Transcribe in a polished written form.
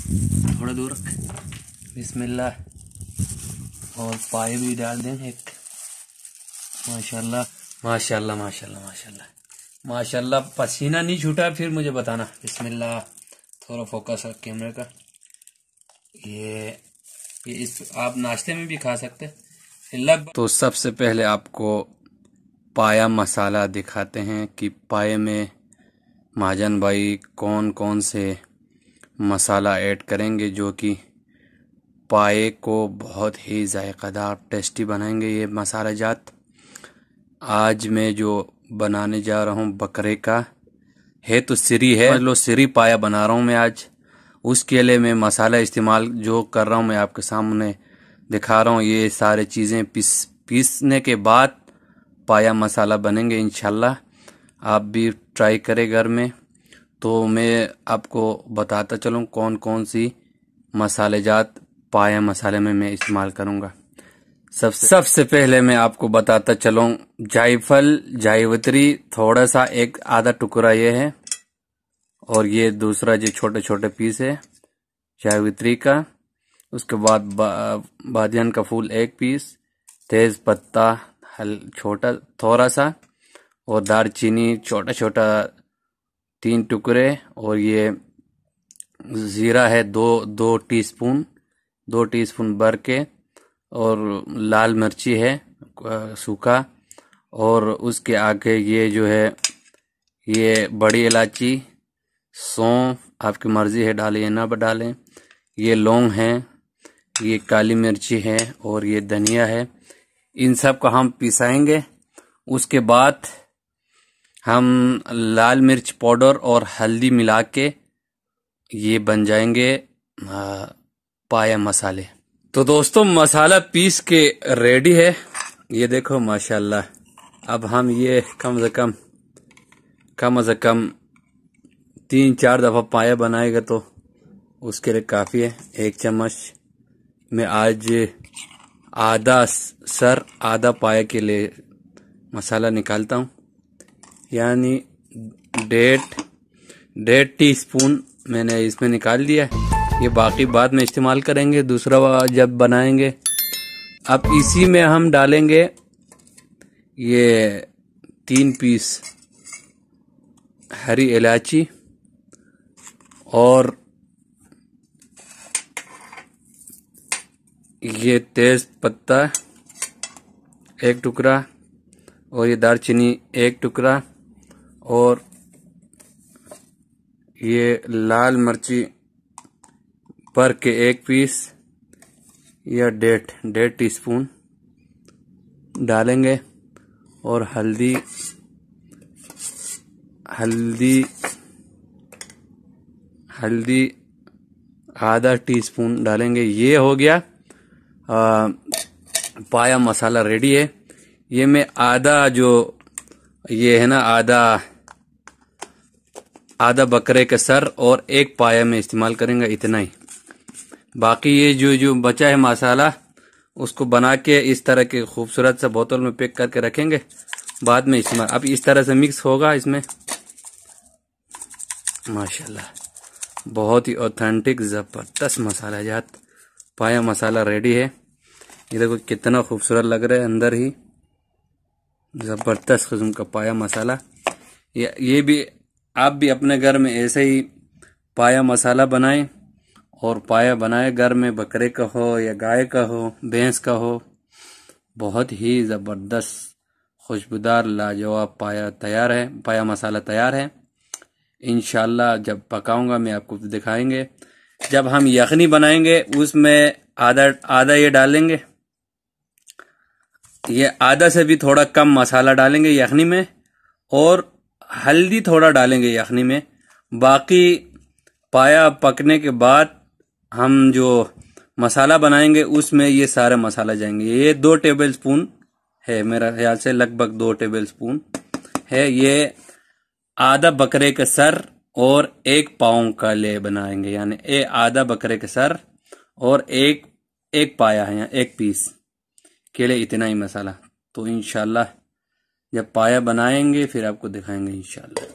थोड़ा दूर रख। बिस्मिल्लाह। और पाए भी डाल दें एक। माशाल्लाह माशाल्लाह माशाल्लाह माशाल्लाह माशाल्लाह। पसीना नहीं छूटा फिर मुझे बताना। बिस्मिल्लाह। थोड़ा फोकस है कैमरे का। ये इस आप नाश्ते में भी खा सकते हैं। तो सबसे पहले आपको पाया मसाला दिखाते हैं कि पाए में महाजन भाई कौन कौन से मसाला ऐड करेंगे जो कि पाए को बहुत ही जायकादार टेस्टी बनाएंगे। ये मसाला जात आज मैं जो बनाने जा रहा हूँ बकरे का है, तो सिरी है, लो सिरी पाया बना रहा हूँ मैं आज। उसके लिए मैं मसाला इस्तेमाल जो कर रहा हूँ मैं आपके सामने दिखा रहा हूँ। ये सारे चीज़ें पीसने के बाद पाया मसाला बनेंगे इंशाल्लाह। आप भी ट्राई करें घर में। तो मैं आपको बताता चलूँ कौन कौन सी मसालेजात पाया मसाले में मैं इस्तेमाल करूँगा। सबसे पहले मैं आपको बताता चलूँ जायफल जावित्री थोड़ा सा एक आधा टुकड़ा ये है, और ये दूसरा जो छोटे छोटे पीस है जावित्री का। उसके बाद बादियान का फूल एक पीस, तेज पत्ता छोटा थोड़ा सा, और दालचीनी छोटा छोटा 3 टुकड़े, और ये जीरा है दो टीस्पून भर के, और लाल मिर्ची है सूखा, और उसके आगे ये जो है ये बड़ी इलायची, सौंफ आपकी मर्जी है डालें ना डालें, ये लौंग है, ये काली मिर्ची है, और ये धनिया है। इन सब को हम पिसाएंगे। उसके बाद हम लाल मिर्च पाउडर और हल्दी मिला के ये बन जाएंगे पाया मसाले। तो दोस्तों मसाला पीस के रेडी है, ये देखो माशाल्लाह। अब हम ये कम से कम 3-4 दफा पाया बनाएगा तो उसके लिए काफी है। 1 चम्मच में आज आधा सर आधा पाया के लिए मसाला निकालता हूँ, यानी 1.5 टीस्पून मैंने इसमें निकाल दिया। ये बाकी बाद में इस्तेमाल करेंगे दूसरा जब बनाएंगे। अब इसी में हम डालेंगे ये 3 पीस हरी इलायची, और ये तेज पत्ता 1 टुकड़ा, और ये दालचीनी 1 टुकड़ा, और ये लाल मिर्ची पर के 1 पीस या 1.5 टीस्पून डालेंगे, और हल्दी आधा टीस्पून डालेंगे। ये हो गया पाया मसाला रेडी है। ये मैं आधा जो ये है ना आधा बकरे का सर और 1 पाया में इस्तेमाल करेंगे, इतना ही। बाकी ये जो बचा है मसाला उसको बना के इस तरह के खूबसूरत सा बोतल में पैक करके रखेंगे, बाद में इस्तेमाल। अब इस तरह से मिक्स होगा इसमें माशाल्लाह। बहुत ही ऑथेंटिक जबरदस्त मसाला जात पाया मसाला रेडी है। ये देखो कितना खूबसूरत लग रहा है, अंदर ही जबरदस्त किस्म का पाया मसाला। ये भी आप भी अपने घर में ऐसे ही पाया मसाला बनाएं, और पाया बनाए घर में, बकरे का हो या गाय का हो भैंस का हो। बहुत ही जबरदस्त खुशबूदार लाजवाब पाया मसाला तैयार है। इंशाल्लाह जब पकाऊंगा मैं आपको दिखाएंगे। जब हम यखनी बनाएंगे उसमें आधा ये डालेंगे, ये आधा से भी थोड़ा कम मसाला डालेंगे यखनी में, और हल्दी थोड़ा डालेंगे यखनी में। बाकी पाया पकने के बाद हम जो मसाला बनाएंगे उसमें ये सारे मसाला जाएंगे। ये 2 टेबलस्पून है, मेरा ख्याल से लगभग 2 टेबलस्पून है। ये आधा बकरे का सर और 1 पाउंड का ले बनाएंगे, यानी आधा बकरे का सर और एक पाया है, यहाँ 1 पीस के लिए इतना ही मसाला। तो इंशाल्लाह जब पाया बनाएंगे फिर आपको दिखाएंगे इंशाल्लाह।